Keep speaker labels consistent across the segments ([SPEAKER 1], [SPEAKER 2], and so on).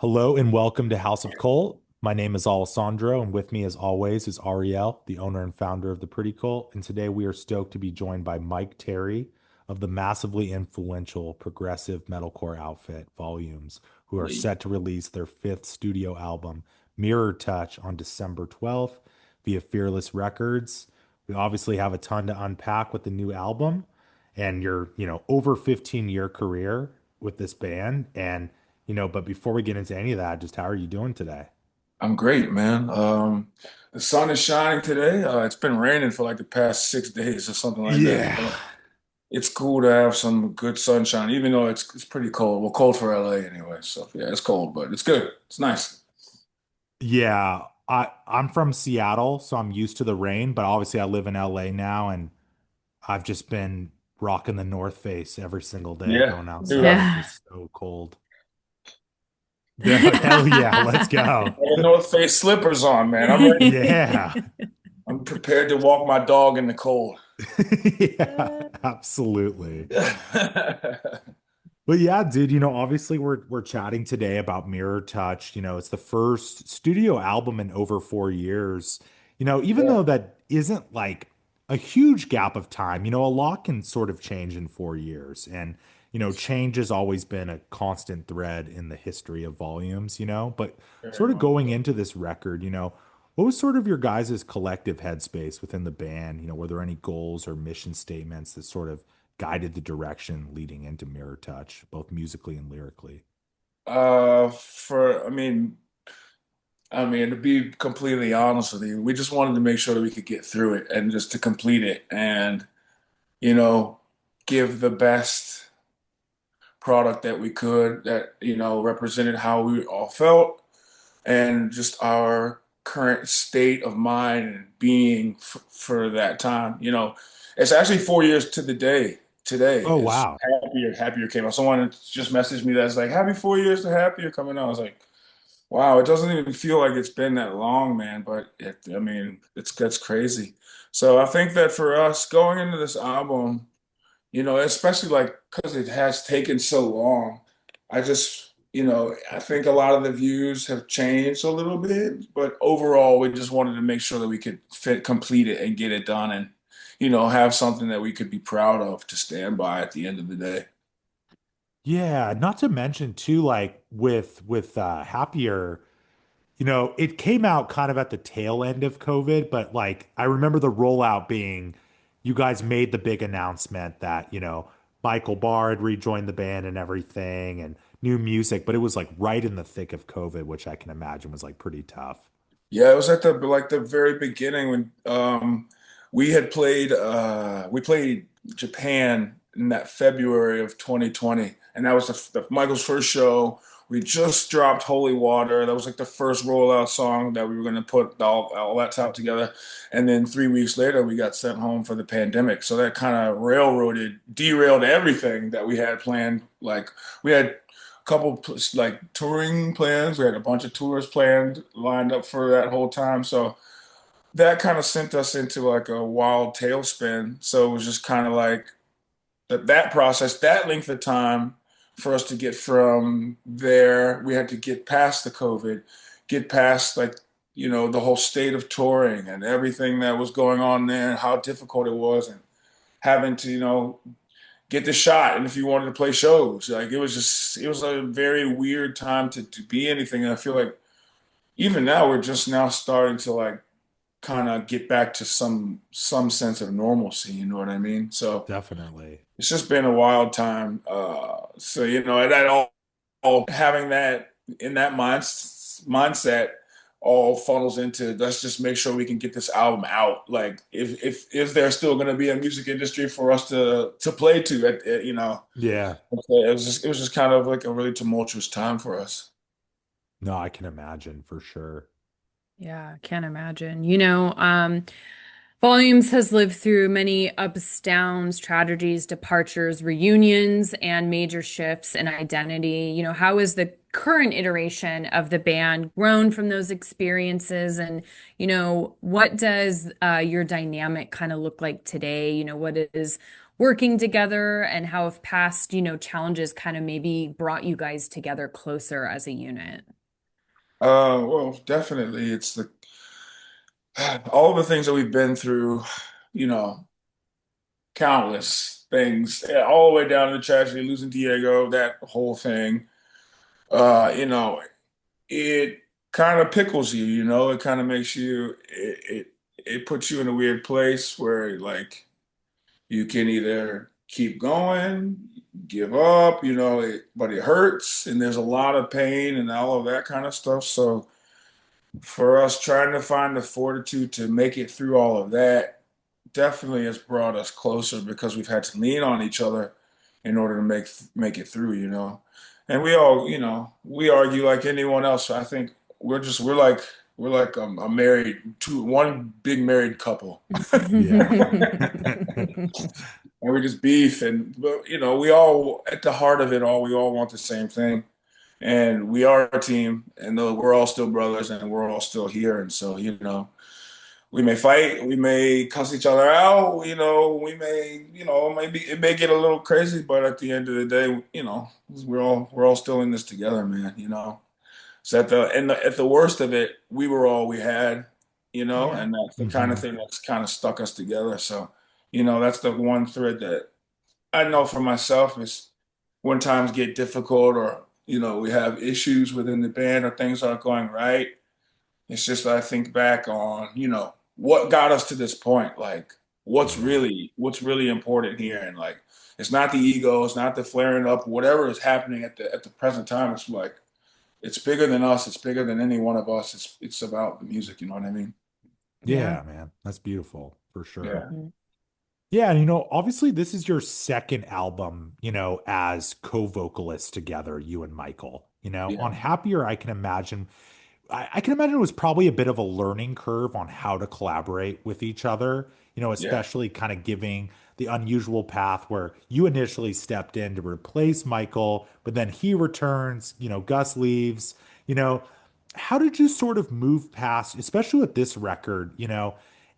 [SPEAKER 1] Hello and welcome to House of Cult. My name is Alessandro, and with me, as always, is Ariel, the owner and founder of the Pretty Cult. And today we are stoked to be joined by Myke Terry of the massively influential progressive metalcore outfit Volumes, who are set to release their fifth studio album, Mirror Touch, on December 12th via Fearless Records. We obviously have a ton to unpack with the new album and your, over 15-year career with this band. But before we get into any of that, just how are you doing today?
[SPEAKER 2] I'm great, man. The sun is shining today. It's been raining for like the past 6 days or something like that.
[SPEAKER 1] Yeah.
[SPEAKER 2] But it's cool to have some good sunshine, even though it's pretty cold. Well, cold for LA anyway. So yeah, it's cold, but it's good. It's nice.
[SPEAKER 1] Yeah. I'm from Seattle, so I'm used to the rain, but obviously I live in LA now and I've just been rocking the North Face every single day
[SPEAKER 2] Yeah,
[SPEAKER 1] going outside.
[SPEAKER 2] dude.
[SPEAKER 1] It's
[SPEAKER 3] Yeah.
[SPEAKER 1] just so cold. Hell yeah, let's go.
[SPEAKER 2] I got the North Face slippers on, man. I'm ready.
[SPEAKER 1] Yeah.
[SPEAKER 2] I'm prepared to walk my dog in the cold.
[SPEAKER 1] Yeah, absolutely. But yeah, dude, obviously we're chatting today about Mirror Touch. It's the first studio album in over 4 years. Even
[SPEAKER 2] Yeah,
[SPEAKER 1] though that isn't like a huge gap of time, a lot can sort of change in 4 years. And, change has always been a constant thread in the history of Volumes, but
[SPEAKER 2] very
[SPEAKER 1] sort of
[SPEAKER 2] much
[SPEAKER 1] going
[SPEAKER 2] so.
[SPEAKER 1] into this record, what was sort of your guys' collective headspace within the band? Were there any goals or mission statements that sort of guided the direction leading into Mirror Touch, both musically and lyrically?
[SPEAKER 2] For I mean, to be completely honest with you, we just wanted to make sure that we could get through it and just to complete it and, you know, give the best product that we could that, represented how we all felt and just our current state of mind and being for that time. It's actually 4 years to the day. Today
[SPEAKER 1] Oh,
[SPEAKER 2] is
[SPEAKER 1] wow.
[SPEAKER 2] Happier came out. Someone just messaged me that's like, happy 4 years to Happier coming out. I was like, wow, it doesn't even feel like it's been that long, man, but I mean, that's crazy. So I think that for us going into this album, especially like because it has taken so long, I think a lot of the views have changed a little bit, but overall, we just wanted to make sure that we could complete it and get it done and, have something that we could be proud of to stand by at the end of the day.
[SPEAKER 1] Yeah, not to mention too, like with Happier, it came out kind of at the tail end of COVID, but like I remember the rollout being you guys made the big announcement that, Michael Barr had rejoined the band and everything and new music, but it was like right in the thick of COVID, which I can imagine was like pretty tough.
[SPEAKER 2] Yeah, it was at the very beginning when we played Japan in that February of 2020, and that was Michael's first show. We just dropped Holy Water. That was like the first rollout song that we were going to put all that out together. And then 3 weeks later, we got sent home for the pandemic. So that kind of derailed everything that we had planned. Like we had couple like touring plans. We had a bunch of tours planned, lined up for that whole time. So that kind of sent us into like a wild tailspin. So it was just kind of like that process, that length of time for us to get from there. We had to get past the COVID, get past like, the whole state of touring and everything that was going on there and how difficult it was and having to, get the shot and if you wanted to play shows like it was a very weird time to be anything and I feel like even now we're just now starting to like kind of get back to some sense of normalcy, you know what I mean? So
[SPEAKER 1] Definitely.
[SPEAKER 2] it's just been a wild time, so and that all having that in that mindset all funnels into let's just make sure we can get this album out. Like if is there still going to be a music industry for us to play to
[SPEAKER 1] Yeah.
[SPEAKER 2] it was just kind of like a really tumultuous time for us.
[SPEAKER 1] No, I can imagine for sure.
[SPEAKER 3] Yeah, can't imagine. Volumes has lived through many ups, downs, tragedies, departures, reunions, and major shifts in identity. How has the current iteration of the band grown from those experiences? And, what does your dynamic kind of look like today? working together and how have past, challenges kind of maybe brought you guys together closer as a unit?
[SPEAKER 2] Well, definitely, it's the all the things that we've been through, you know, countless things, all the way down to the tragedy, losing Diego, that whole thing. You know, it kind of pickles you, it kind of makes you, it puts you in a weird place where like you can either keep going, give up, but it hurts and there's a lot of pain and all of that kind of stuff. So for us trying to find the fortitude to make it through all of that definitely has brought us closer because we've had to lean on each other in order to make it through, And we all, we argue like anyone else. I think we're like a married one big married couple.
[SPEAKER 1] Yeah.
[SPEAKER 2] And we just beef and but we all at the heart of it all, we all want the same thing. And we are a team, and we're all still brothers, and we're all still here. And so, we may fight, we may cuss each other out, we may, maybe it may get a little crazy, but at the end of the day, we're all still in this together, man. So at the worst of it, we were all we had,
[SPEAKER 3] Yeah.
[SPEAKER 2] and that's the kind of
[SPEAKER 1] Hmm.
[SPEAKER 2] thing that's kind of stuck us together. So, that's the one thread that I know for myself is when times get difficult or, we have issues within the band or things aren't going right. It's just I think back on, what got us to this point, like
[SPEAKER 1] Yeah.
[SPEAKER 2] what's really important here. And like it's not the ego, it's not the flaring up, whatever is happening at the present time. It's like it's bigger than us, it's bigger than any one of us. It's about the music, you know what I mean?
[SPEAKER 3] Yeah.
[SPEAKER 1] Yeah, man. That's beautiful for sure.
[SPEAKER 2] Yeah.
[SPEAKER 3] Mhm.
[SPEAKER 1] Yeah, and obviously this is your second album, as co-vocalists together, you and Michael.
[SPEAKER 2] Yeah.
[SPEAKER 1] On Happier, I can imagine I can imagine it was probably a bit of a learning curve on how to collaborate with each other,
[SPEAKER 2] Yeah.
[SPEAKER 1] especially kind of giving the unusual path where you initially stepped in to replace Michael, but then he returns, Gus leaves, you know, how did you sort of move past, especially with this record,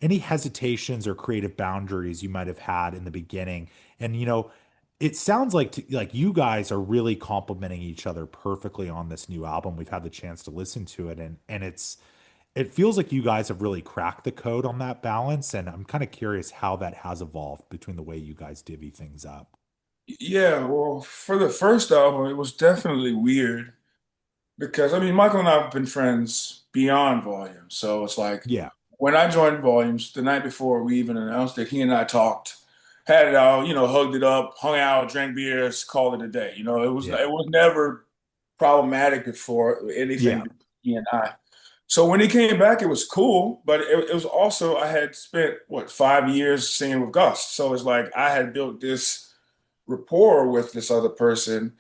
[SPEAKER 1] any hesitations or creative boundaries you might have had in the beginning? And, it sounds like like you guys are really complementing each other perfectly on this new album. We've had the chance to listen to it, and it feels like you guys have really cracked the code on that balance. And I'm kind of curious how that has evolved between the way you guys divvy things up.
[SPEAKER 2] Yeah, well, for the first album, it was definitely weird because I mean, Michael and I have been friends beyond Volumes. So it's like
[SPEAKER 1] Yeah,
[SPEAKER 2] when I joined Volumes the night before we even announced it, he and I talked, had it out, hugged it up, hung out, drank beers, called it a day.
[SPEAKER 1] yeah,
[SPEAKER 2] It was never problematic before anything
[SPEAKER 1] yeah,
[SPEAKER 2] between he and I. So when he came back, it was cool, but it was also I had spent what 5 years singing with Gus, so it's like I had built this rapport with this other person.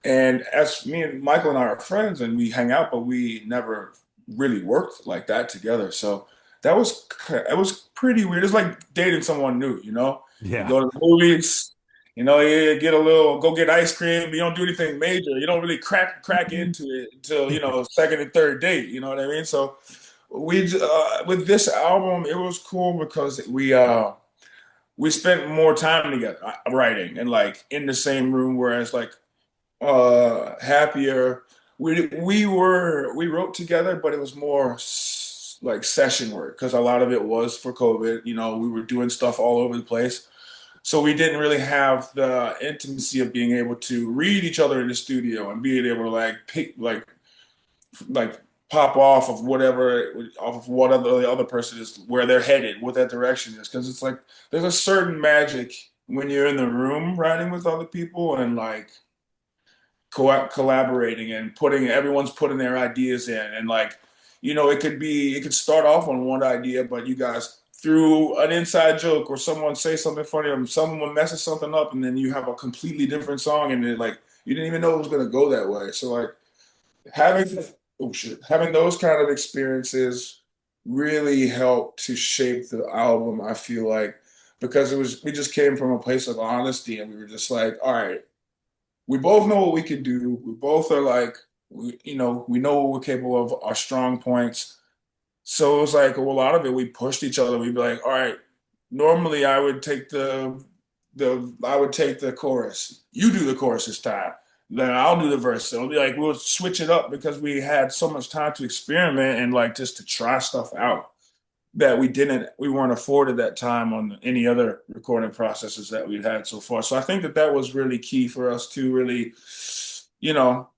[SPEAKER 2] And as me and Michael and I are friends and we hang out, but we never really worked like that together. So it was pretty weird. It's like dating someone new. You
[SPEAKER 1] yeah.
[SPEAKER 2] go to the movies, you get a little, go get ice cream. But you don't do anything major. You don't really crack into it until second and third date. You know what I mean? So with this album, it was cool because we spent more time together writing and like in the same room, whereas like Happier we wrote together, but it was more like session work because a lot of it was for COVID. We were doing stuff all over the place, so we didn't really have the intimacy of being able to read each other in the studio and being able to like pick like pop off of what the other person is, where they're headed, what that direction is, because it's like there's a certain magic when you're in the room writing with other people and like collaborating and everyone's putting their ideas in and like it could start off on one idea, but you guys through an inside joke or someone say something funny or someone messes something up and then you have a completely different song and it like you didn't even know it was going to go that way. So like having having those kind of experiences really helped to shape the album, I feel like, because we just came from a place of honesty and we were just like, all right, we both know what we can do. We both are like, we know what we're capable of, our strong points. So it was like, well, a lot of it, we pushed each other. We'd be like, all right, normally I would take the I would take the chorus. You do the chorus this time. Then I'll do the verse. It'll be like we'll switch it up because we had so much time to experiment and like just to try stuff out that we weren't afforded that time on any other recording processes that we've had so far. So I think that that was really key for us to really, you know,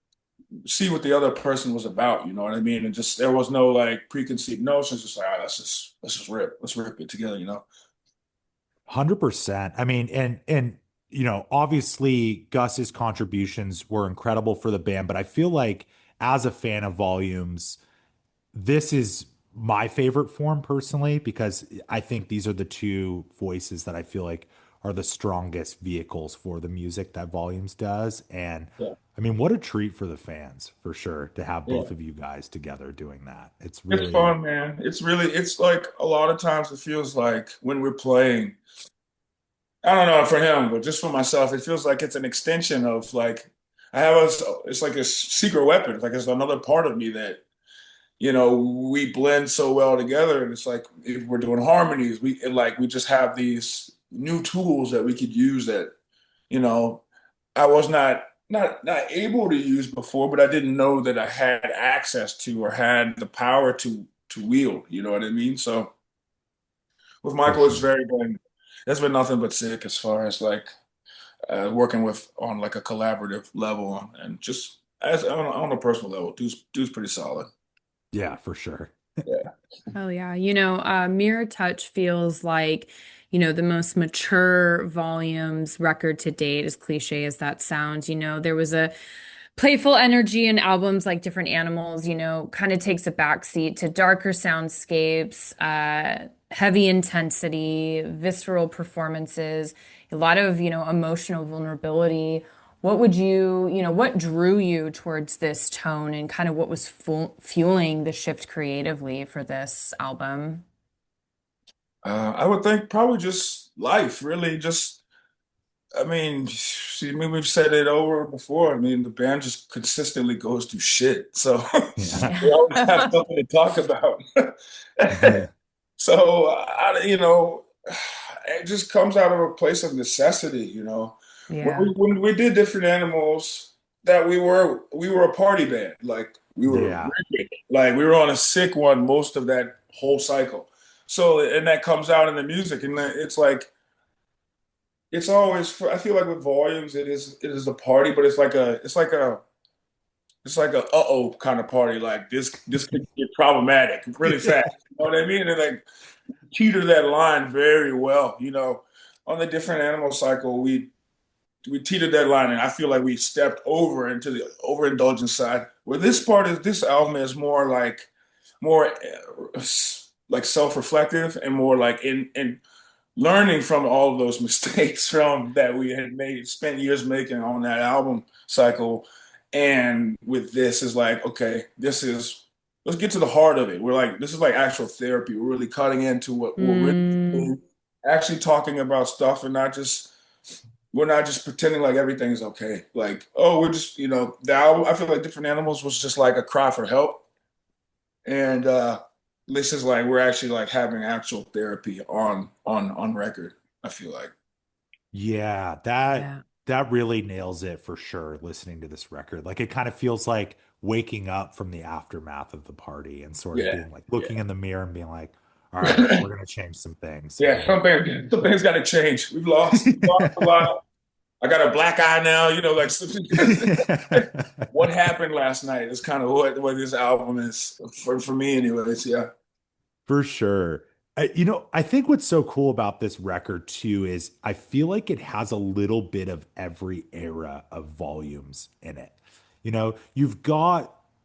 [SPEAKER 2] see what the other person was about, you know what I mean? And just there was no like preconceived notions, just like, all right, let's just rip it together, you know.
[SPEAKER 1] 100%. I mean, and obviously Gus's contributions were incredible for the band, but I feel like as a fan of Volumes, this is my favorite form personally because I think these are the two voices that I feel like are the strongest vehicles for the music that Volumes does. And
[SPEAKER 2] Yeah.
[SPEAKER 1] I mean, what a treat for the fans for sure to have both
[SPEAKER 2] Yeah.
[SPEAKER 1] of you guys together doing that. It's
[SPEAKER 2] It's
[SPEAKER 1] really,
[SPEAKER 2] fun, man. It's like a lot of times it feels like when we're playing, I don't know for him, but just for myself, it feels like it's an extension of like it's like a secret weapon. Like it's another part of me that we blend so well together, and it's like if we're doing harmonies, we just have these new tools that we could use that, you know, I was not able to use before, but I didn't know that I had access to or had the power to wield, you know what I mean? So with
[SPEAKER 1] for
[SPEAKER 2] Michael,
[SPEAKER 1] sure.
[SPEAKER 2] that's been nothing but sick as far as like working with on like a collaborative level and just as on a personal level, dude's pretty solid.
[SPEAKER 1] Yeah, for sure.
[SPEAKER 2] Yeah.
[SPEAKER 3] Oh yeah. Mirror Touch feels like, the most mature Volumes record to date, as cliche as that sounds. There was a playful energy in albums like Different Animals, kind of takes a backseat to darker soundscapes, heavy intensity, visceral performances, a lot of, emotional vulnerability. What drew you towards this tone and kind of what was fueling the shift creatively for this album?
[SPEAKER 2] I would think probably just life, really. Just, I mean, see, I mean, we've said it over before. I mean, the band just consistently goes through shit, so
[SPEAKER 1] Yeah.
[SPEAKER 2] we always have something to talk about. So, it just comes out of a place of necessity, you know.
[SPEAKER 3] Yeah.
[SPEAKER 2] When we did Different Animals, that we were a party band, like we were
[SPEAKER 1] Yeah.
[SPEAKER 2] ripping, like we were on a sick one most of that whole cycle. So, and that comes out in the music, and it's like it's always. I feel like with Volumes, it is a party, but it's like a uh-oh kind of party. Like this could get problematic really fast. You know what I mean? And like teeter that line very well. You know, on the Different Animal cycle, we teetered that line, and I feel like we stepped over into the overindulgent side. Where this album is more like self-reflective and more like in learning from all of those mistakes from that we had spent years making on that album cycle. And with this is like, okay, let's get to the heart of it. We're like, this is like actual therapy. We're really cutting into what we're really
[SPEAKER 3] Mm,
[SPEAKER 2] doing, actually talking about stuff and we're not just pretending like everything's okay. Like, oh, we're just, the album, I feel like Different Animals was just like a cry for help. And this is like we're actually like having actual therapy on record, I feel like.
[SPEAKER 1] Yeah, that
[SPEAKER 3] yeah.
[SPEAKER 1] that really nails it for sure, listening to this record. Like it kind of feels like waking up from the aftermath of the party and sort of
[SPEAKER 2] Yeah.
[SPEAKER 1] being like looking
[SPEAKER 2] Yeah.
[SPEAKER 1] in the mirror and being like, all right, we're gonna change some things.
[SPEAKER 2] Yeah, something's got to change. We've lost a lot. I got a black eye now. Like what happened last night is kind of what this album is for me, anyways. Yeah,
[SPEAKER 1] For sure. I think what's so cool about this record too is I feel like it has a little bit of every era of Volumes in it.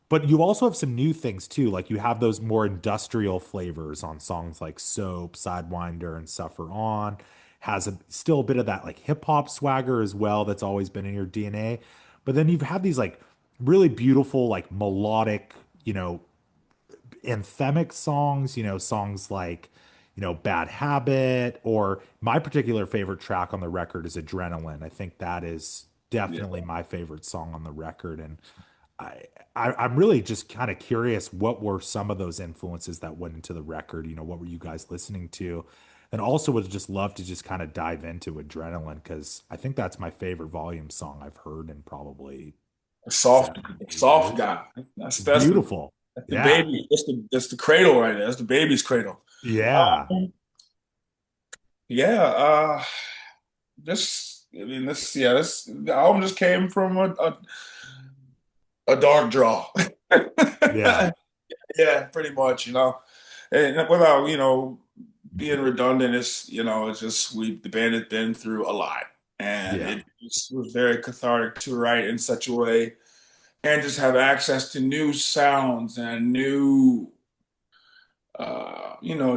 [SPEAKER 1] But you also have some new things too. Like you have those more industrial flavors on songs like Soap, Sidewinder, and Suffer On. Has still a bit of that like hip hop swagger as well that's always been in your DNA. But then you've had these like really beautiful, like melodic, you know, anthemic songs, songs like, Bad Habit, or my particular favorite track on the record is Adrenaline. I think that is
[SPEAKER 2] yeah.
[SPEAKER 1] definitely my favorite song on the record. And I, I'm really just kind of curious what were some of those influences that went into the record? What were you guys listening to? and also would just love to just kind of dive into Adrenaline because I think that's my favorite Volume song I've heard in probably
[SPEAKER 2] A soft,
[SPEAKER 1] 7, 8 years.
[SPEAKER 2] guy. That's
[SPEAKER 1] It's
[SPEAKER 2] that's the
[SPEAKER 1] beautiful.
[SPEAKER 2] that's the
[SPEAKER 1] Yeah.
[SPEAKER 2] baby. That's the cradle right there. That's the baby's cradle.
[SPEAKER 1] Yeah.
[SPEAKER 2] Um, yeah. This. I mean, this. Yeah. This the album just came from a dark draw.
[SPEAKER 1] Yeah.
[SPEAKER 2] Yeah, pretty much. And without being redundant, it's just the band has been through a lot, and
[SPEAKER 1] Yeah.
[SPEAKER 2] it just was very cathartic to write in such a way and just have access to new sounds and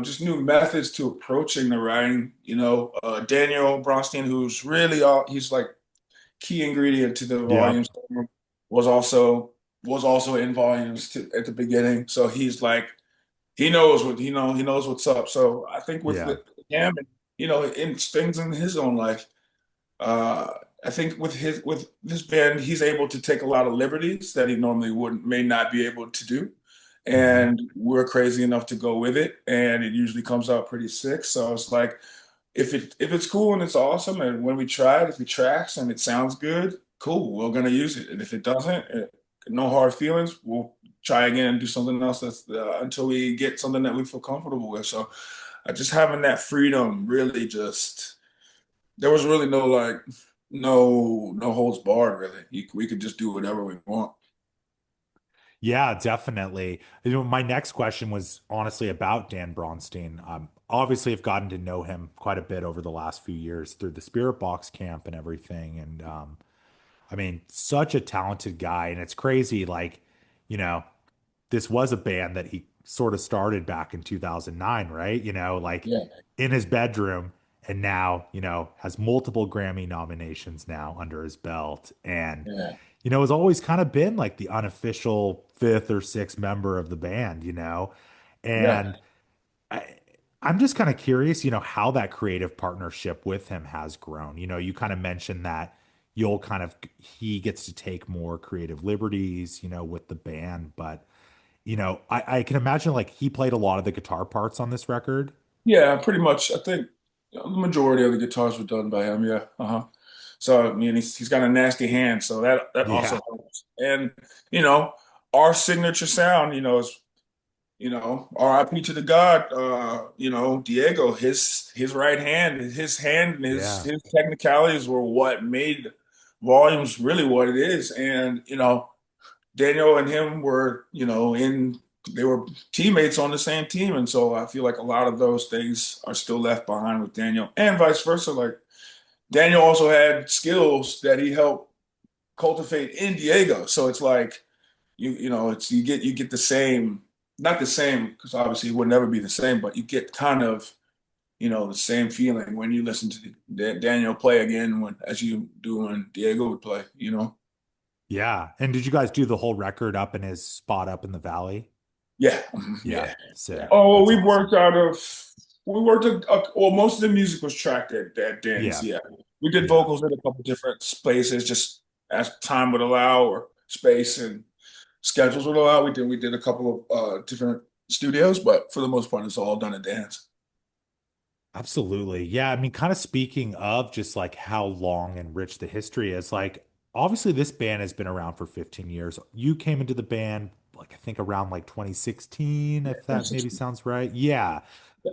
[SPEAKER 2] just new methods to approaching the writing. Daniel Bronstein, who's really he's like key ingredient to the
[SPEAKER 1] Yep.
[SPEAKER 2] volumes, was also in volumes at the beginning. So he's like he knows what's up. So I think with
[SPEAKER 1] Yeah.
[SPEAKER 2] him and in things in his own life, uh, I think with this band, he's able to take a lot of liberties that he normally wouldn't may not be able to do.
[SPEAKER 1] Hmm.
[SPEAKER 2] And we're crazy enough to go with it, and it usually comes out pretty sick. So it's like if it's cool and it's awesome, and when we try it, if it tracks and it sounds good, cool, we're gonna use it. And if it doesn't, no hard feelings. We'll try again and do something else until we get something that we feel comfortable with. So just having that freedom really just there was really no like no holds barred really. We could just do whatever we want.
[SPEAKER 1] Yeah, definitely. My next question was honestly about Dan Bronstein. Obviously, I've gotten to know him quite a bit over the last few years through the Spirit Box camp and everything. And I mean, such a talented guy. And it's crazy. Like, you know, this was a band that he sort of started back in 2009, right? Like
[SPEAKER 2] Yeah,
[SPEAKER 1] in his bedroom. And now, has multiple Grammy nominations now under his belt. And
[SPEAKER 2] yeah,
[SPEAKER 1] has always kind of been like the unofficial fifth or sixth member of the band,
[SPEAKER 2] yeah.
[SPEAKER 1] and I, I'm just kind of curious, how that creative partnership with him has grown. You kind of mentioned that he gets to take more creative liberties, with the band, but I can imagine like he played a lot of the guitar parts on this record.
[SPEAKER 2] Yeah, pretty much. I think the majority of the guitars were done by him. Yeah. Uh-huh. So I mean, he's got a nasty hand, so that
[SPEAKER 1] Yeah,
[SPEAKER 2] also helps. And you know, our signature sound, is R.I.P. to the God. Diego, his right hand, his hand, and his
[SPEAKER 1] yeah,
[SPEAKER 2] his technicalities were what made Volumes really what it is. And Daniel and him were, they were teammates on the same team. And so I feel like a lot of those things are still left behind with Daniel and vice versa. Like Daniel also had skills that he helped cultivate in Diego. So it's like, it's you get the same, not the same, because obviously it would never be the same, but you get kind of, the same feeling when you listen to Daniel play again as you do when Diego would play.
[SPEAKER 1] yeah. And did you guys do the whole record up in his spot up in the valley?
[SPEAKER 2] Yeah,
[SPEAKER 1] Yeah,
[SPEAKER 2] yeah. Yeah.
[SPEAKER 1] sick.
[SPEAKER 2] Oh, well,
[SPEAKER 1] That's awesome.
[SPEAKER 2] we worked well, most of the music was tracked at Dan's.
[SPEAKER 1] Yeah,
[SPEAKER 2] Yeah. We did
[SPEAKER 1] yeah.
[SPEAKER 2] vocals in a couple different places just as time would allow or space and schedules would allow. We did a couple of different studios, but for the most part, it's all done at Dan's.
[SPEAKER 1] Absolutely. Yeah. I mean, kind of speaking of just like how long and rich the history is, like, obviously, this band has been around for 15 years. You came into the band, like, I think around like 2016, if that maybe
[SPEAKER 2] 2016.
[SPEAKER 1] sounds right. Yeah.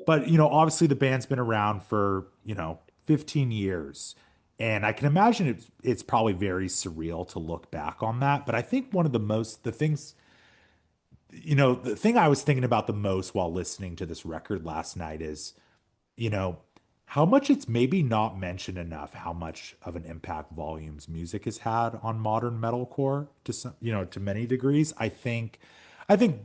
[SPEAKER 1] But, obviously, the band's been around for, 15 years. And I can imagine it's probably very surreal to look back on that. But I think one of the things, the thing I was thinking about the most while listening to this record last night is, you know, how much it's maybe not mentioned enough how much of an impact Volumes music has had on modern metalcore to some, to many degrees. I think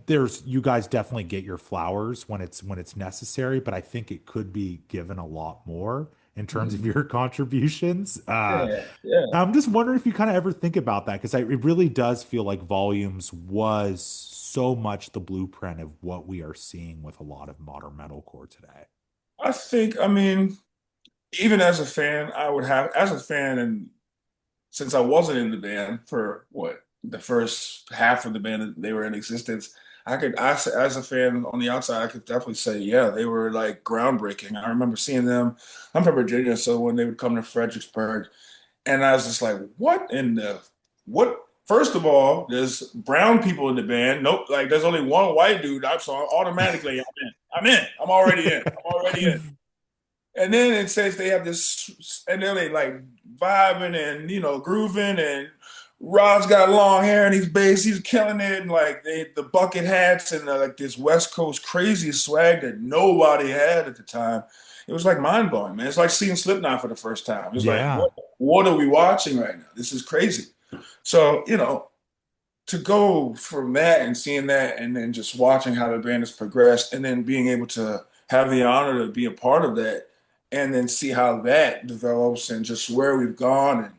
[SPEAKER 1] there's you guys definitely get your flowers when it's necessary, but I think it could be given a lot more in terms of
[SPEAKER 2] Mhm.
[SPEAKER 1] your contributions.
[SPEAKER 2] Yeah, yeah.
[SPEAKER 1] I'm just wondering if you kind of ever think about that because it really does feel like Volumes was so much the blueprint of what we are seeing with a lot of modern metalcore today.
[SPEAKER 2] I mean, even as a fan, as a fan, and since I wasn't in the band for what the first half of the band that they were in existence, as a fan on the outside, I could definitely say, yeah, they were like groundbreaking. I remember seeing them. I'm from Virginia, so when they would come to Fredericksburg, and I was just like, what in the what? First of all, there's brown people in the band. Nope, like there's only one white dude. So automatically I'm in. I'm in. I'm already in. I'm already in. And then it says they have this, and then they like vibing and grooving, and Rod's got long hair and he's bass, he's killing it, and like the bucket hats and like this West Coast crazy swag that nobody had at the time. It was like mind blowing, man. It's like seeing Slipknot for the first time. It's like,
[SPEAKER 1] Yeah.
[SPEAKER 2] what are we watching right now? This is crazy. So, to go from that and seeing that and then just watching how the band has progressed and then being able to have the honor to be a part of that and then see how that develops and just where we've gone, and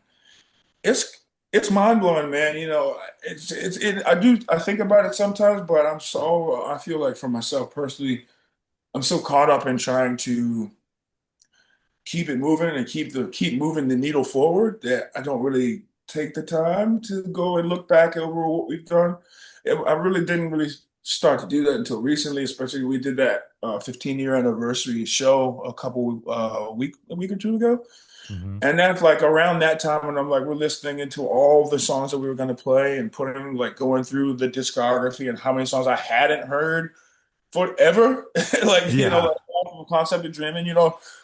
[SPEAKER 2] it's mind blowing, man. I think about it sometimes, but I feel like for myself personally, I'm so caught up in trying to keep it moving and keep moving the needle forward that I don't really take the time to go and look back over what we've done. I really didn't really start to do that until recently, especially we did that 15-year anniversary show a week or two ago.
[SPEAKER 1] Hmm.
[SPEAKER 2] And that's like around that time when I'm like, we're listening into all the songs that we were going to play and putting like going through the discography and how many songs I hadn't heard forever. Like,
[SPEAKER 1] Yeah.
[SPEAKER 2] like concept of dreaming,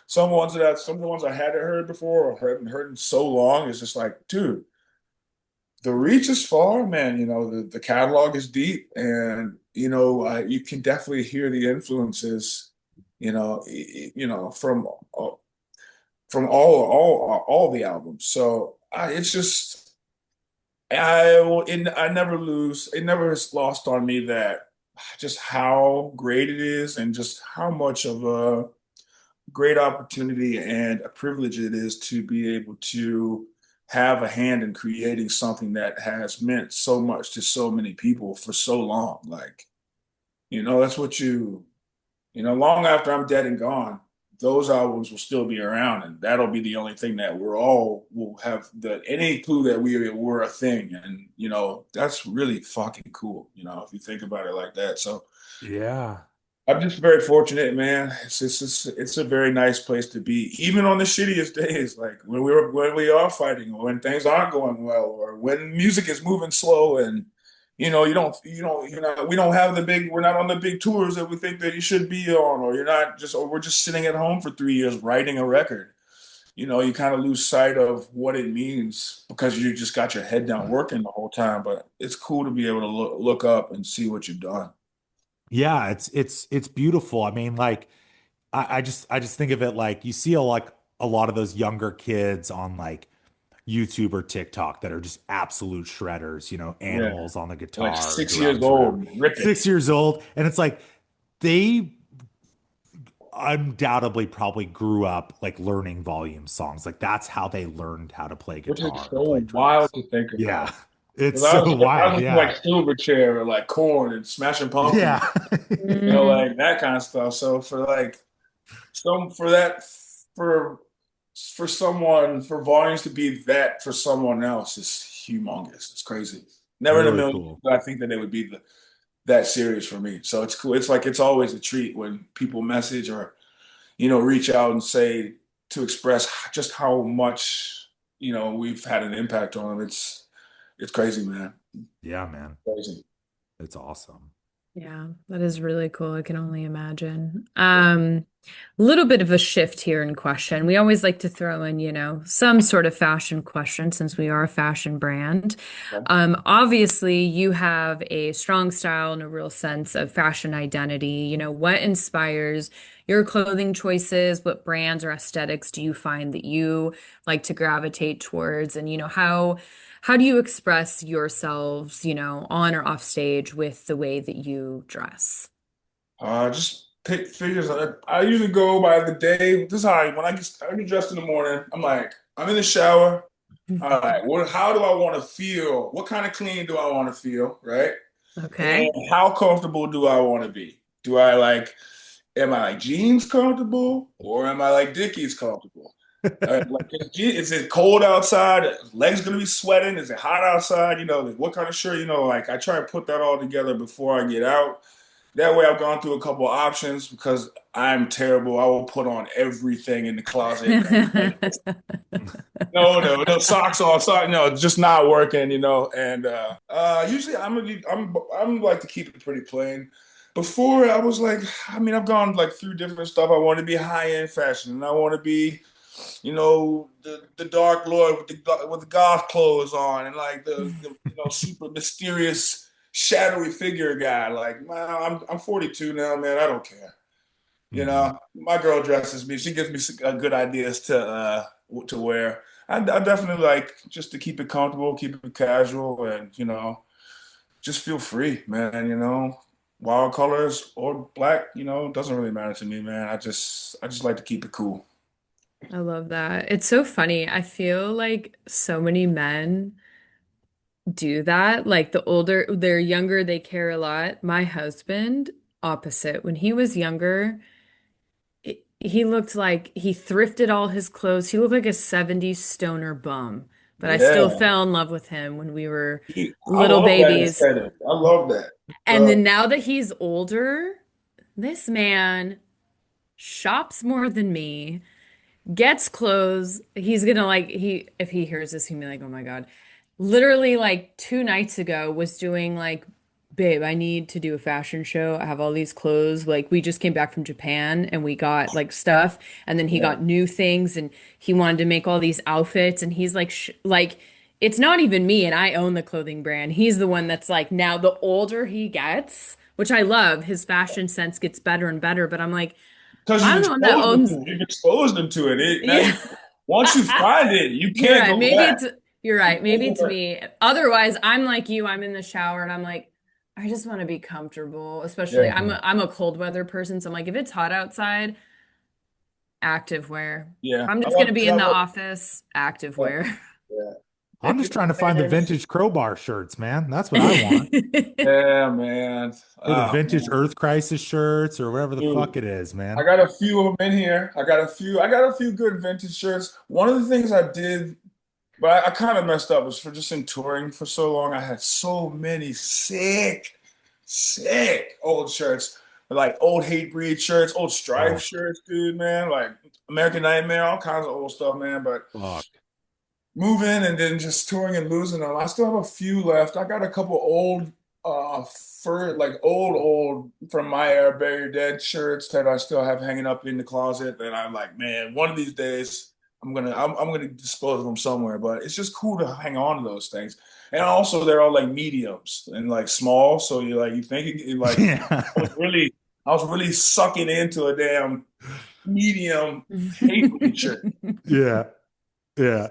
[SPEAKER 2] some of the ones I hadn't heard before or hadn't heard in so long. It's just like, dude, the reach is far, man. The catalog is deep, and you can definitely hear the influences, from all the albums. So it's just I never lose. It never is lost on me that just how great it is and just how much of a great opportunity and a privilege it is to be able to have a hand in creating something that has meant so much to so many people for so long. Like, that's what long after I'm dead and gone, those albums will still be around, and that'll be the only thing that we're all will have any clue that we were a thing. And that's really fucking cool, if you think about it like that. So
[SPEAKER 1] Yeah.
[SPEAKER 2] I'm just very fortunate, man. It's a very nice place to be, even on the shittiest days, like when we are fighting, or when things aren't going well, or when music is moving slow, and we don't have we're not on the big tours that we think that you should be on, or we're just sitting at home for 3 years writing a record. You kind of lose sight of what it means because you just got your head down working the whole time. But it's cool to be able to look up and see what you've done.
[SPEAKER 1] Yeah, it's beautiful. I mean, like I just think of it like you see a lot of those younger kids on like YouTube or TikTok that are just absolute shredders,
[SPEAKER 2] Yeah.
[SPEAKER 1] animals on the
[SPEAKER 2] Like
[SPEAKER 1] guitar,
[SPEAKER 2] 6 years
[SPEAKER 1] drums, whatever.
[SPEAKER 2] old, ripping.
[SPEAKER 1] 6 years old. And it's like they undoubtedly probably grew up like learning volume songs. Like that's how they learned how to play
[SPEAKER 2] Which is
[SPEAKER 1] guitar or play
[SPEAKER 2] so wild
[SPEAKER 1] drums.
[SPEAKER 2] to think
[SPEAKER 1] Yeah.
[SPEAKER 2] about.
[SPEAKER 1] It's
[SPEAKER 2] Because I
[SPEAKER 1] so
[SPEAKER 2] was I
[SPEAKER 1] wild.
[SPEAKER 2] was
[SPEAKER 1] Yeah.
[SPEAKER 2] like Silverchair or like Corn and Smashing Pumpkins,
[SPEAKER 1] Yeah.
[SPEAKER 3] Mm.
[SPEAKER 2] like that kind of stuff. So for like some for that for for someone for volumes to be that for someone else is humongous. It's crazy. Never in a
[SPEAKER 1] Really
[SPEAKER 2] million
[SPEAKER 1] cool.
[SPEAKER 2] did I think that it would be that serious for me. So it's cool. It's like it's always a treat when people message or reach out and say to express just how much we've had an impact on them. It's crazy, man.
[SPEAKER 1] Yeah, man.
[SPEAKER 2] Crazy.
[SPEAKER 1] It's awesome.
[SPEAKER 3] Yeah, that is really cool. I can only imagine. A little bit of a shift here in question. We always like to throw in, some sort of fashion question since we are a fashion brand.
[SPEAKER 2] Okay.
[SPEAKER 3] Obviously, you have a strong style and a real sense of fashion identity. What inspires your clothing choices? What brands or aesthetics do you find that you like to gravitate towards? And, how do you express yourselves, on or off stage with the way that you dress?
[SPEAKER 2] Just pick figures. I usually go by the day. This is when I get dressed in the morning. I'm like, I'm in the shower. All right, how do I want to feel? What kind of clean do I want to feel? Right? And
[SPEAKER 3] Okay.
[SPEAKER 2] how comfortable do I want to be? Am I like jeans comfortable or am I like Dickies comfortable? Like, is it cold outside? Legs gonna be sweating? Is it hot outside? Like, what kind of shirt? Like I try to put that all together before I get out. That way, I've gone through a couple options because I'm terrible. I will put on everything in the closet. No, no, no socks on, socks. No, it's just not working. And usually, I'm like to keep it pretty plain. Before I was like, I mean, I've gone like through different stuff. I want to be high end fashion, and I want to be the Dark Lord with the goth clothes on, and like the super mysterious shadowy figure guy. Like, man, I'm 42 now, man. I don't care.
[SPEAKER 1] Mhm.
[SPEAKER 2] My girl dresses me. She gives me good ideas to wear. I definitely like just to keep it comfortable, keep it casual, and just feel free, man. Wild colors or black, doesn't really matter to me, man. I just like to keep it cool.
[SPEAKER 3] I love that. It's so funny. I feel like so many men do that. Like the older they're younger, they care a lot. My husband, opposite. When he was younger, he looked like he thrifted all his clothes. He looked like a 70s stoner bum. But I still
[SPEAKER 2] Yeah.
[SPEAKER 3] fell in love with him when we were
[SPEAKER 2] I
[SPEAKER 3] little
[SPEAKER 2] love that
[SPEAKER 3] babies.
[SPEAKER 2] aesthetic. I love that.
[SPEAKER 3] And then now that he's older, this man shops more than me, gets clothes. He's gonna like he if he hears this, he'll be like, oh my God. Literally like 2 nights ago was doing like, babe, I need to do a fashion show. I have all these clothes. Like we just came back from Japan and we got like stuff and then he
[SPEAKER 2] Yeah.
[SPEAKER 3] got new things and he wanted to make all these outfits and he's like like it's not even me and I own the clothing brand. He's the one that's like now the older he gets, which I love, his fashion sense gets better and better, but I'm like,
[SPEAKER 2] Because
[SPEAKER 3] I'm the one that owns
[SPEAKER 2] you've exposed them to it. Now
[SPEAKER 3] yeah.
[SPEAKER 2] once you find it, you
[SPEAKER 3] You're
[SPEAKER 2] can't
[SPEAKER 3] right.
[SPEAKER 2] go
[SPEAKER 3] Maybe
[SPEAKER 2] back.
[SPEAKER 3] it's you're
[SPEAKER 2] You
[SPEAKER 3] right. Maybe
[SPEAKER 2] can't
[SPEAKER 3] it's
[SPEAKER 2] go back.
[SPEAKER 3] me. Otherwise, I'm like you. I'm in the shower and I'm like, I just want to be comfortable. Especially
[SPEAKER 2] Yeah,
[SPEAKER 3] I'm a cold weather person, so I'm like, if it's hot outside, active wear. If
[SPEAKER 2] yeah.
[SPEAKER 3] I'm
[SPEAKER 2] I
[SPEAKER 3] just gonna
[SPEAKER 2] like
[SPEAKER 3] be
[SPEAKER 2] because
[SPEAKER 3] in
[SPEAKER 2] I
[SPEAKER 3] the
[SPEAKER 2] love.
[SPEAKER 3] office, active
[SPEAKER 2] Yeah,
[SPEAKER 3] wear.
[SPEAKER 2] yeah.
[SPEAKER 1] I'm just trying to find the vintage crowbar shirts, man. That's what I want.
[SPEAKER 2] Yeah, man.
[SPEAKER 1] Or the
[SPEAKER 2] Oh,
[SPEAKER 1] vintage
[SPEAKER 2] man.
[SPEAKER 1] Earth Crisis shirts or whatever the
[SPEAKER 2] Dude,
[SPEAKER 1] fuck it is,
[SPEAKER 2] I
[SPEAKER 1] man.
[SPEAKER 2] got a few of them in here. I got a few good vintage shirts. One of the things I did, but I kind of messed up, was for just in touring for so long. I had so many sick old shirts, like old Hatebreed shirts, old Strife
[SPEAKER 1] Oh,
[SPEAKER 2] shirts, dude, man, like American Nightmare, all kinds of old stuff, man. But
[SPEAKER 1] fuck.
[SPEAKER 2] moving and then just touring and losing them. I still have a few left. I got a couple old, fur like old from my era, Bury Your Dead shirts that I still have hanging up in the closet. That I'm like, man, one of these days I'm gonna dispose of them somewhere. But it's just cool to hang on to those things. And also, they're all like mediums and like small. So you think like
[SPEAKER 1] Yeah.
[SPEAKER 2] I was really I was really sucking into a damn medium hate shirt.
[SPEAKER 1] Yeah. Yeah.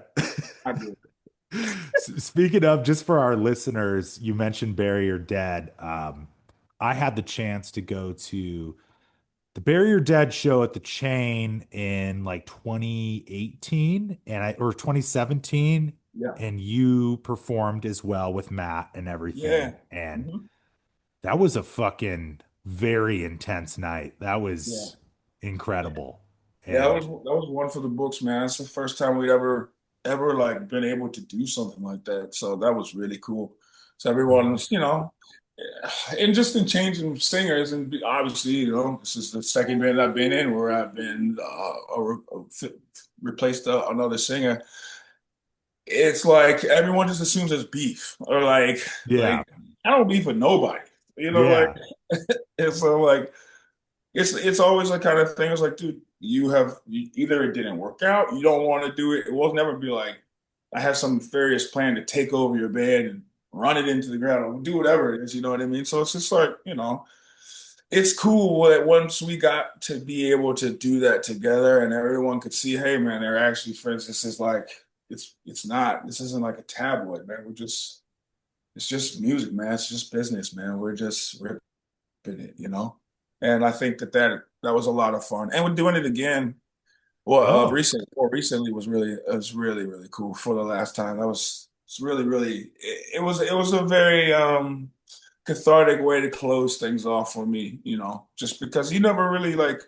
[SPEAKER 2] I did.
[SPEAKER 1] Speaking of, just for our listeners, you mentioned Barrier Dead. I had the chance to go to the Barrier Dead show at the Chain in like 2018 or 2017,
[SPEAKER 2] Yeah.
[SPEAKER 1] and you performed as well with Matt and
[SPEAKER 2] Yeah.
[SPEAKER 1] everything. And
[SPEAKER 2] Mhm.
[SPEAKER 1] that was a fucking very intense night. That
[SPEAKER 2] Yeah.
[SPEAKER 1] was incredible.
[SPEAKER 2] Yeah,
[SPEAKER 1] And
[SPEAKER 2] that was one for the books, man. That's the first time we'd ever like been able to do something like that. So that was really cool. So everyone was, and just in changing singers, and obviously, this is the second band I've been in where I've been replaced another singer. It's like everyone just assumes it's beef, or
[SPEAKER 1] yeah,
[SPEAKER 2] like I don't beef with nobody, like,
[SPEAKER 1] yeah,
[SPEAKER 2] and so like. It's always a kind of thing. It's like, dude, either it didn't work out, you don't want to do it. It will never be like I have some nefarious plan to take over your bed and run it into the ground or do whatever it is. You know what I mean? So it's just like, it's cool that once we got to be able to do that together and everyone could see, hey man, they're actually friends. This is like it's not. This isn't like a tabloid, man. It's just music, man. It's just business, man. We're just ripping it. And I think that was a lot of fun. And we're doing it again. Well,
[SPEAKER 1] oh,
[SPEAKER 2] recently was really really cool for the last time. It's really really it was a very cathartic way to close things off for me. Just because you never really like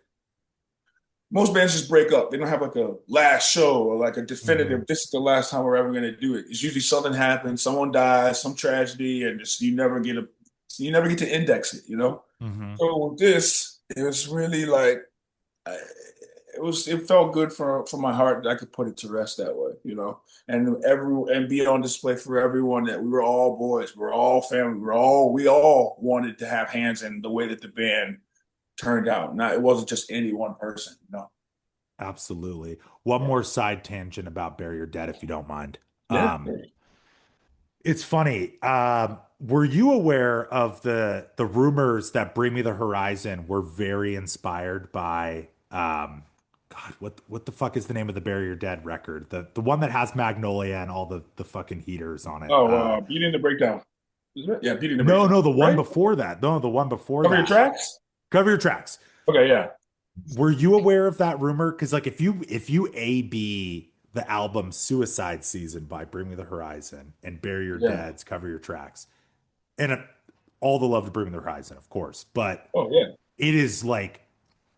[SPEAKER 2] most bands just break up. They don't have like a last show or like a
[SPEAKER 1] Hmm.
[SPEAKER 2] definitive, this is the last time we're ever going to do it. It's usually something happens, someone dies, some tragedy, and just you never get to index it, you know?
[SPEAKER 1] Hmm.
[SPEAKER 2] So with this, it was really like it felt good for my heart that I could put it to rest that way, you know, and be on display for everyone that we were all boys, we were all family, we all wanted to have hands in the way that the band turned out. Not it wasn't just any one person, you know.
[SPEAKER 1] Absolutely. One more side tangent about Bury Your Dead, if you don't mind.
[SPEAKER 2] Yeah.
[SPEAKER 1] It's funny. Were you aware of the rumors that Bring Me the Horizon were very inspired by God, what the fuck is the name of the Bury Your Dead record? The one that has Magnolia and all the fucking heaters on it.
[SPEAKER 2] Oh, beating the breakdown. Is it? Yeah, beating the
[SPEAKER 1] No,
[SPEAKER 2] breakdown.
[SPEAKER 1] no, the one
[SPEAKER 2] Right?
[SPEAKER 1] before that. No, the one before
[SPEAKER 2] Cover your
[SPEAKER 1] that.
[SPEAKER 2] tracks?
[SPEAKER 1] Cover Your Tracks.
[SPEAKER 2] Okay, yeah.
[SPEAKER 1] Were you aware of that rumor? Because like if you A/B the album Suicide Season by Bring Me the Horizon and Bury Your
[SPEAKER 2] Yeah.
[SPEAKER 1] Dead's Cover Your Tracks, and all the love to Bring Me the Horizon, of course, but
[SPEAKER 2] Oh, yeah.
[SPEAKER 1] it is like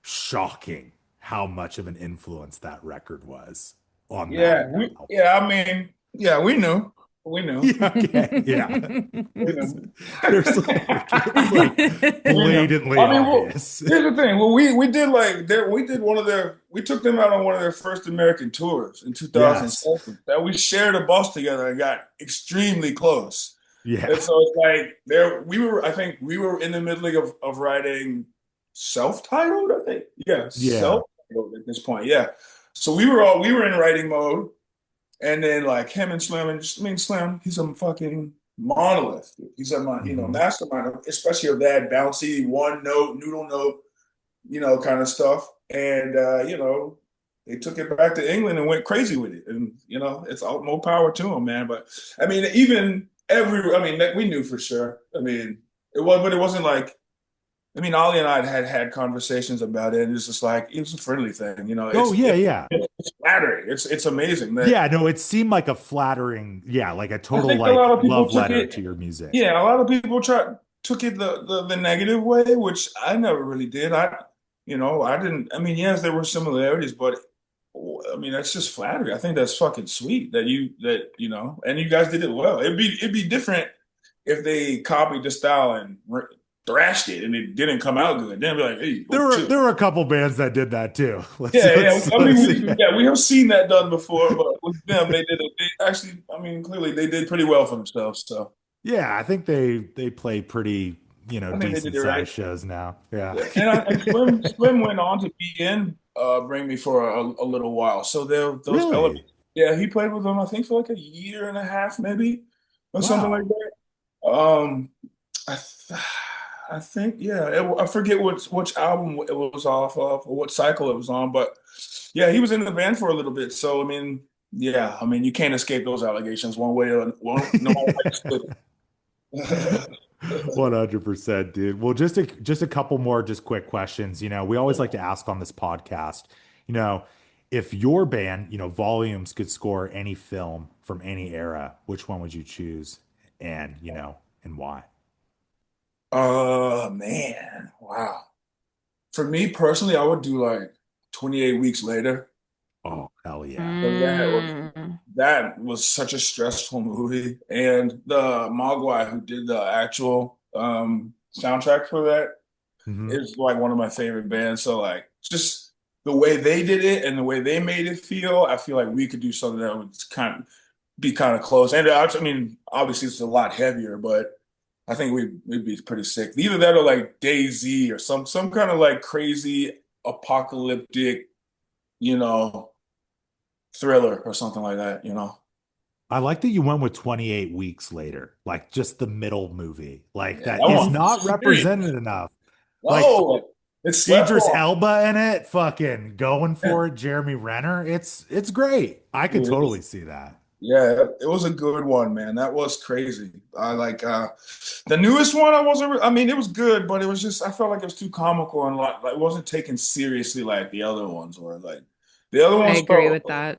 [SPEAKER 1] shocking how much of an influence that record was on that album.
[SPEAKER 2] I mean, yeah, we knew. We knew.
[SPEAKER 1] Yeah, okay, yeah.
[SPEAKER 2] We
[SPEAKER 1] It's,
[SPEAKER 2] knew.
[SPEAKER 1] there's like it's like
[SPEAKER 2] We knew.
[SPEAKER 1] blatantly
[SPEAKER 2] I mean, well,
[SPEAKER 1] obvious.
[SPEAKER 2] here's the thing. Well, we did like there we did one of their we took them out on one of their first American tours in
[SPEAKER 1] Yes.
[SPEAKER 2] 2007. That we shared a bus together and got extremely close.
[SPEAKER 1] Yeah.
[SPEAKER 2] And so it's like there we were, I think we were in the middle of writing self-titled, I think. Yeah,
[SPEAKER 1] Yeah.
[SPEAKER 2] self-titled at this point. Yeah. So we were in writing mode. And then like him and Slim, and I mean Slim, he's a fucking monolith. He's
[SPEAKER 1] Hmm.
[SPEAKER 2] mastermind, especially of that bouncy one note, noodle note, kind of stuff. And they took it back to England and went crazy with it. And it's all more power to him, man. But I mean, I mean, we knew for sure. I mean, but it wasn't like I mean, Ollie and I had conversations about it, and it's just like it was a friendly thing,
[SPEAKER 1] Oh yeah, yeah.
[SPEAKER 2] It's flattering. It's amazing that
[SPEAKER 1] Yeah, no, it seemed like a flattering, yeah, like a
[SPEAKER 2] I
[SPEAKER 1] total
[SPEAKER 2] think a
[SPEAKER 1] like
[SPEAKER 2] lot of people
[SPEAKER 1] love
[SPEAKER 2] took
[SPEAKER 1] letter
[SPEAKER 2] it.
[SPEAKER 1] to your music.
[SPEAKER 2] Yeah, a lot of people took it the negative way, which I never really did. I didn't. I mean, yes, there were similarities, but I mean, that's just flattery. I think that's fucking sweet and you guys did it well. It'd be different if they copied the style and thrashed it and it didn't come out good. Then be like, hey,
[SPEAKER 1] There
[SPEAKER 2] oh,
[SPEAKER 1] were
[SPEAKER 2] chill.
[SPEAKER 1] there were a couple bands that did that too.
[SPEAKER 2] Yeah, yeah. I mean,
[SPEAKER 1] Yeah.
[SPEAKER 2] we have seen that done before, but with them, they did it. They actually, I mean, clearly they did pretty well for themselves. So
[SPEAKER 1] Yeah, I think they play pretty,
[SPEAKER 2] I think they did
[SPEAKER 1] decent
[SPEAKER 2] it right.
[SPEAKER 1] sized shows now. Yeah.
[SPEAKER 2] Yeah, and Slim went on to be in Bring Me for a little while. So there those
[SPEAKER 1] Really?
[SPEAKER 2] elements. Yeah, he played with them. I think for like a year and a half, maybe, or something like
[SPEAKER 1] Wow.
[SPEAKER 2] that. I th I think yeah. I forget which album it was off of or what cycle it was on, but yeah, he was in the band for a little bit. So I mean, yeah, I mean you can't escape those allegations one way or one no matter how you split it.
[SPEAKER 1] 100%, dude. Well, just a couple more just quick questions. We always like to ask on this podcast, you know, if your band, Volumes could score any film from any era, which one would you choose and, and why?
[SPEAKER 2] Oh man, wow. For me personally, I would do like 28 weeks later.
[SPEAKER 1] Oh, hell yeah.
[SPEAKER 2] 'Cause
[SPEAKER 3] Mm.
[SPEAKER 2] that was such a stressful movie. And the Mogwai who did the actual soundtrack for that
[SPEAKER 1] Hmm.
[SPEAKER 2] is like one of my favorite bands. So like just the way they did it and the way they made it feel, I feel like we could do something that would be kind of close. And I mean, obviously it's a lot heavier, but I think we'd be pretty sick. Either that or like DayZ or some kind of like crazy apocalyptic, you know, thriller or something like that.
[SPEAKER 1] I like that you went with 28 weeks later, like just the middle movie. Like
[SPEAKER 2] Yeah,
[SPEAKER 1] that
[SPEAKER 2] that
[SPEAKER 1] is
[SPEAKER 2] one's
[SPEAKER 1] not
[SPEAKER 2] serious.
[SPEAKER 1] represented enough. Like
[SPEAKER 2] No, it's slept
[SPEAKER 1] Idris
[SPEAKER 2] on.
[SPEAKER 1] Elba in it, fucking going
[SPEAKER 2] Yeah,
[SPEAKER 1] for it. Jeremy Renner. It's great. I could
[SPEAKER 2] it
[SPEAKER 1] totally
[SPEAKER 2] is.
[SPEAKER 1] see that.
[SPEAKER 2] Yeah, it was a good one, man. That was crazy. I like the newest one. I mean, it was good, but it was just I felt like it was too comical and like it wasn't taken seriously like the other ones were. Like the other
[SPEAKER 3] I
[SPEAKER 2] ones
[SPEAKER 3] agree with that.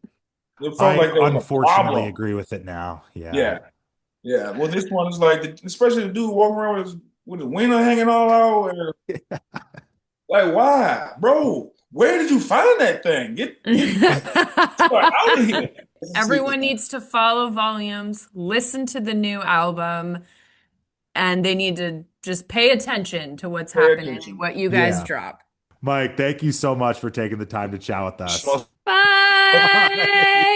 [SPEAKER 2] felt
[SPEAKER 1] I
[SPEAKER 2] like there was a
[SPEAKER 1] unfortunately
[SPEAKER 2] problem.
[SPEAKER 1] agree with it now. Yeah.
[SPEAKER 2] Yeah, yeah. Well, this one is like, especially the dude walking around with his wiener hanging all out. Like, why, bro? Where did you find that thing? Get out of here.
[SPEAKER 3] Everyone needs to follow Volumes, listen to the new album, and they need to just pay attention to what's
[SPEAKER 2] Pay
[SPEAKER 3] happening,
[SPEAKER 2] attention.
[SPEAKER 3] what you guys
[SPEAKER 1] Yeah.
[SPEAKER 3] drop.
[SPEAKER 1] Myke, thank you so much for taking the time to chat with us.
[SPEAKER 3] Bye.